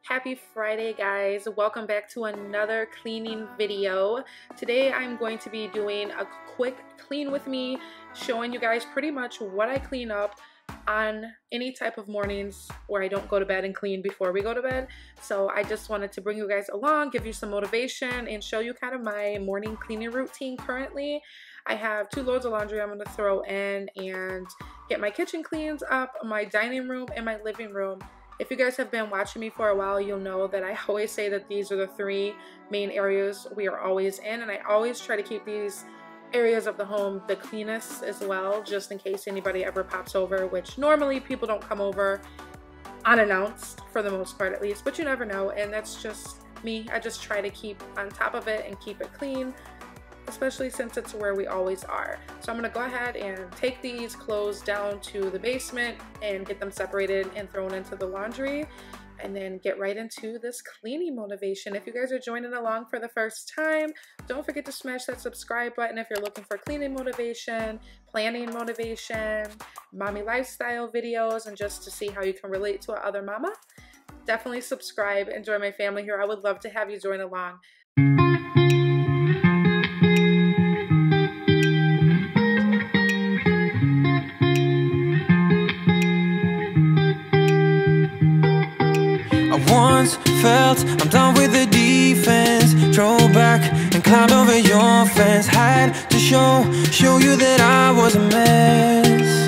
Happy Friday, guys. Welcome back to another cleaning video. Today I'm going to be doing a quick clean with me, showing you guys pretty much what I clean up on any type of mornings where I don't go to bed and clean before we go to bed. So I just wanted to bring you guys along, give you some motivation, and show you kind of my morning cleaning routine currently. I have 2 loads of laundry I'm going to throw in and get my kitchen cleaned up, my dining room, and my living room. If you guys have been watching me for a while, you'll know that I always say that these are the 3 main areas we are always in, and I always try to keep these areas of the home the cleanest as well, just in case anybody ever pops over, which normally people don't come over unannounced for the most part, at least, but you never know. And that's just me. I just try to keep on top of it and keep it clean, especially since it's where we always are. So I'm gonna go ahead and take these clothes down to the basement and get them separated and thrown into the laundry, and then get right into this cleaning motivation. If you guys are joining along for the first time, don't forget to smash that subscribe button if you're looking for cleaning motivation, planning motivation, mommy lifestyle videos, and just to see how you can relate to another mama. Definitely subscribe and join my family here. I would love to have you join along. Once felt I'm done with the defense, drove back and climbed over your fence. Had to show you that I was a mess.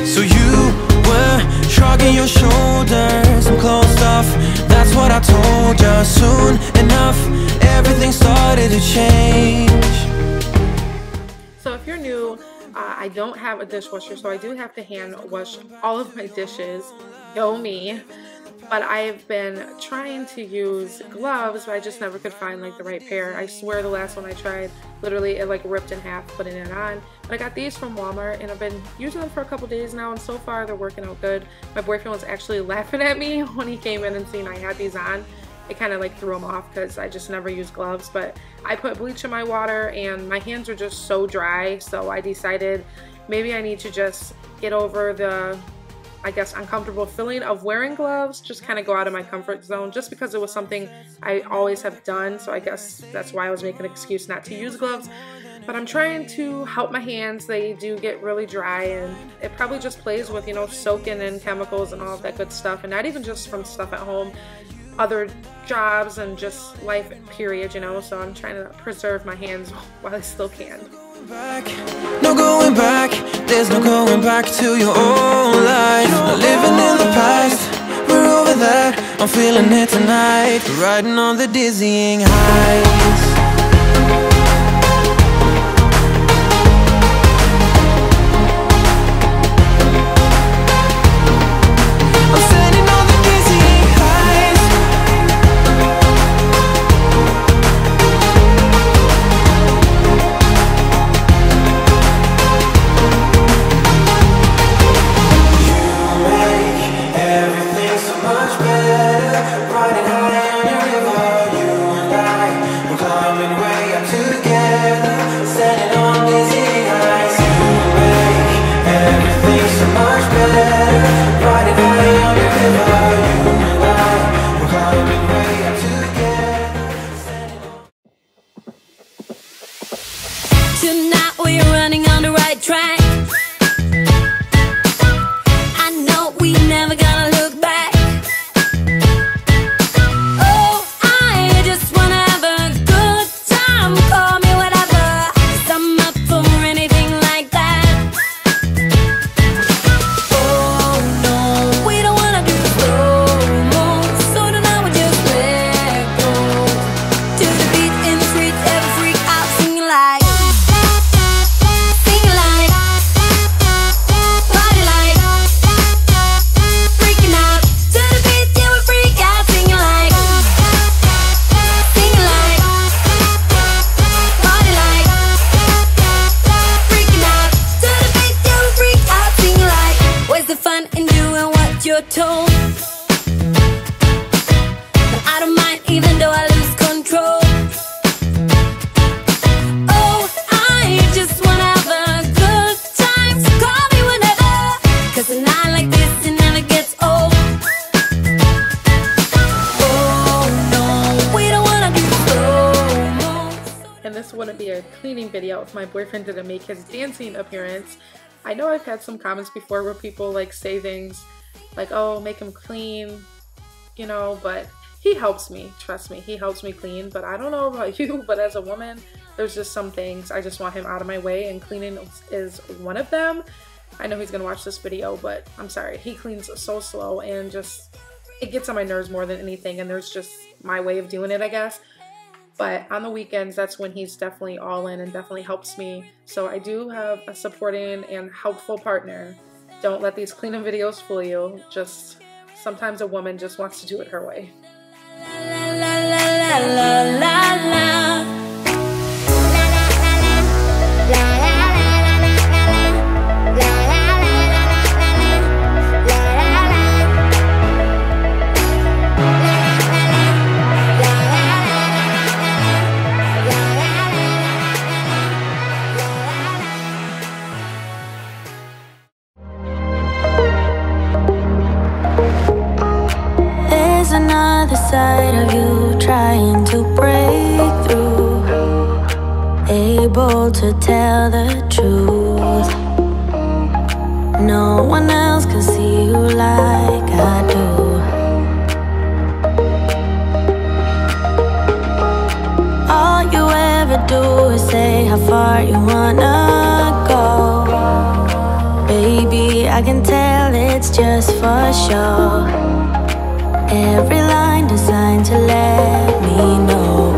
So you were shrugging your shoulders, I'm closed off, that's what I told you. Soon enough, everything started to change. So if you're new, I don't have a dishwasher, so I do have to hand wash all of my dishes. Yo me. But I've been trying to use gloves, but I just never could find like the right pair. I swear the last one I tried, literally it like ripped in half putting it on. But I got these from Walmart and I've been using them for a couple days now, and so far they're working out good. My boyfriend was actually laughing at me when he came in and seen I had these on. It kind of like threw him off because I just never use gloves. But I put bleach in my water and my hands are just so dry, so I decided maybe I need to just get over the, I guess, uncomfortable feeling of wearing gloves, just kind of go out of my comfort zone, just because it was something I always have done. So I guess that's why I was making an excuse not to use gloves. But I'm trying to help my hands. They do get really dry, and it probably just plays with, you know, soaking in chemicals and all of that good stuff, and not even just from stuff at home, other jobs and just life period, you know. So I'm trying to preserve my hands while I still can. No going back, there's no going back to your old life. Not living in the past, we're over that. I'm feeling it tonight, riding on the dizzying heights. Tonight we're running on the right track. I know we never gonna look back. Oh, I just wanna have a good time. Call me whatever, 'cause I'm up for anything like that. Oh no, we don't wanna do slow-mo, so tonight we just let go. To the beat in the street, every freak out singing like. You're told, but I don't mind even though I lose control. Oh, I just want out if my boyfriend didn't make his dancing appearance. I know I've had some comments before where people like say things like, oh, make him clean, you know, but he helps me, trust me, he helps me clean. But I don't know about you, but as a woman, there's just some things I just want him out of my way, and cleaning is one of them. I know he's gonna watch this video, but I'm sorry, he cleans so slow and just, it gets on my nerves more than anything, and there's just my way of doing it, I guess. But on the weekends, that's when he's definitely all in and definitely helps me. So I do have a supporting and helpful partner. Don't let these cleaning videos fool you. Just sometimes a woman just wants to do it her way. Another side of you trying to break through, able to tell the truth. No one else can see you like I do. All you ever do is say how far you wanna go. Baby, I can tell it's just for sure. Every line designed to let me know.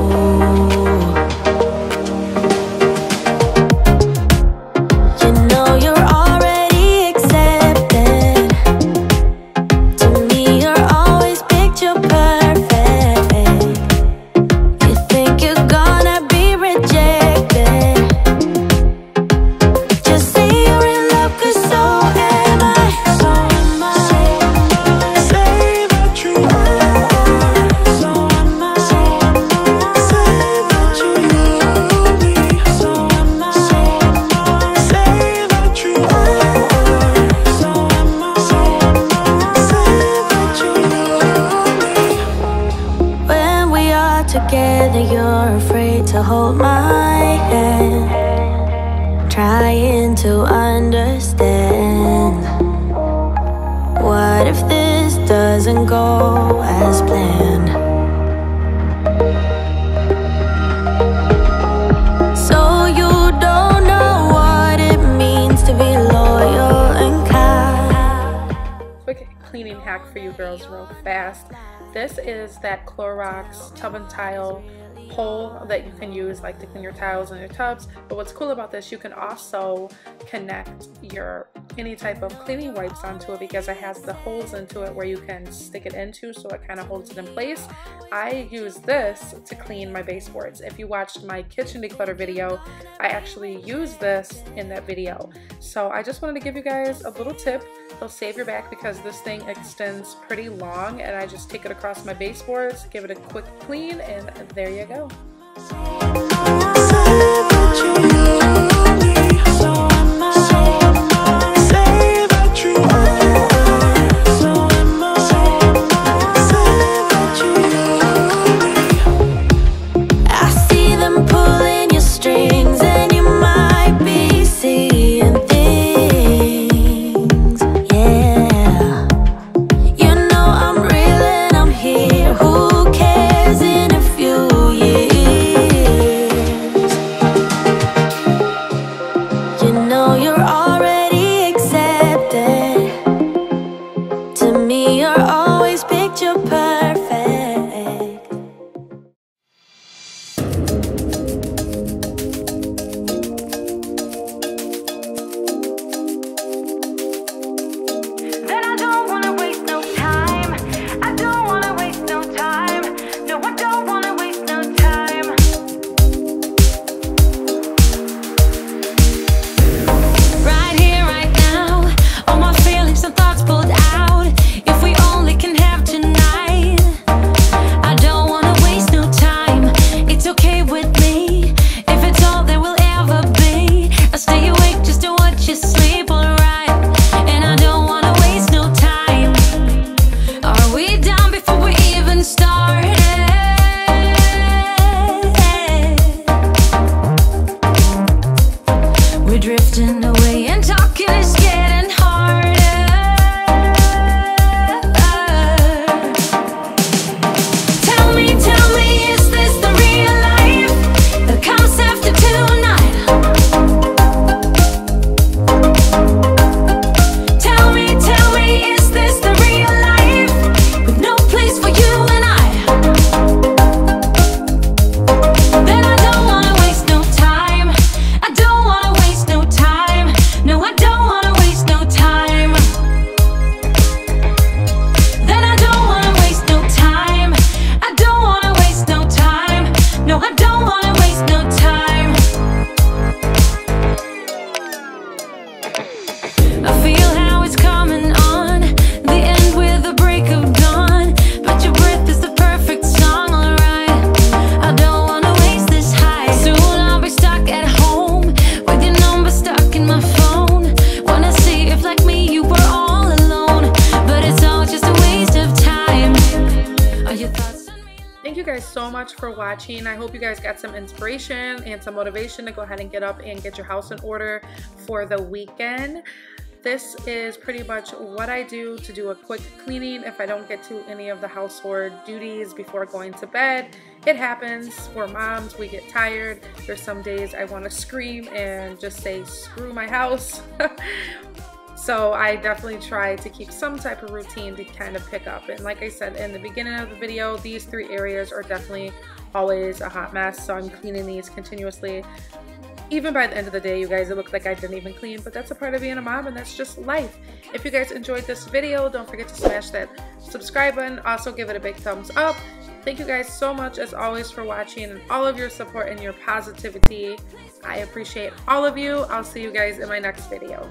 You know you're already accepted. To me you're always picture perfect. You think you're gonna be rejected. Just say you're in love, 'cause so am I. So am I. Together you're afraid to hold my hand, trying to understand. What if this doesn't go as planned? So you don't know what it means to be loyal and kind. Quick cleaning hack for you girls real fast. This is that Clorox tub and tile pole that you can use like to clean your tiles and your tubs. But what's cool about this, you can also connect your any type of cleaning wipes onto it, because it has the holes into it where you can stick it into, so it kind of holds it in place. I use this to clean my baseboards. If you watched my kitchen declutter video, I actually used this in that video. So I just wanted to give you guys a little tip. It'll save your back because this thing extends pretty long, and I just take it across my baseboards, give it a quick clean, and there you go. Who cares in a few years? We're drifting away and talking is getting harder. Tell me, is this the real life that comes after tonight? Tell me, is this the real life with no place for you and I? Then I don't wanna waste no time. I don't wanna waste no time. No, I don't wanna waste no time. Then I don't wanna waste no time. I don't wanna waste no time. No, I don't wanna waste no time. I feel how it's coming on, the end with the break of dawn. But your breath is the perfect song, alright. I don't wanna waste this high. Soon I'll be stuck at home with your number stuck in my phone. Wanna see if like me you were all alone, but it's all just a waste of time. Are your thoughts on me? Thank you guys so much for watching. I hope you guys got some inspiration and some motivation to go ahead and get up and get your house in order for the weekend. This is pretty much what I do to do a quick cleaning if I don't get to any of the household duties before going to bed. It happens. We're moms, we get tired. There's some days I want to scream and just say screw my house. So I definitely try to keep some type of routine to kind of pick up. And like I said in the beginning of the video, these 3 areas are definitely always a hot mess. So I'm cleaning these continuously. Even by the end of the day, you guys, it looks like I didn't even clean, but that's a part of being a mom and that's just life. If you guys enjoyed this video, don't forget to smash that subscribe button. Also give it a big thumbs up. Thank you guys so much as always for watching and all of your support and your positivity. I appreciate all of you. I'll see you guys in my next video.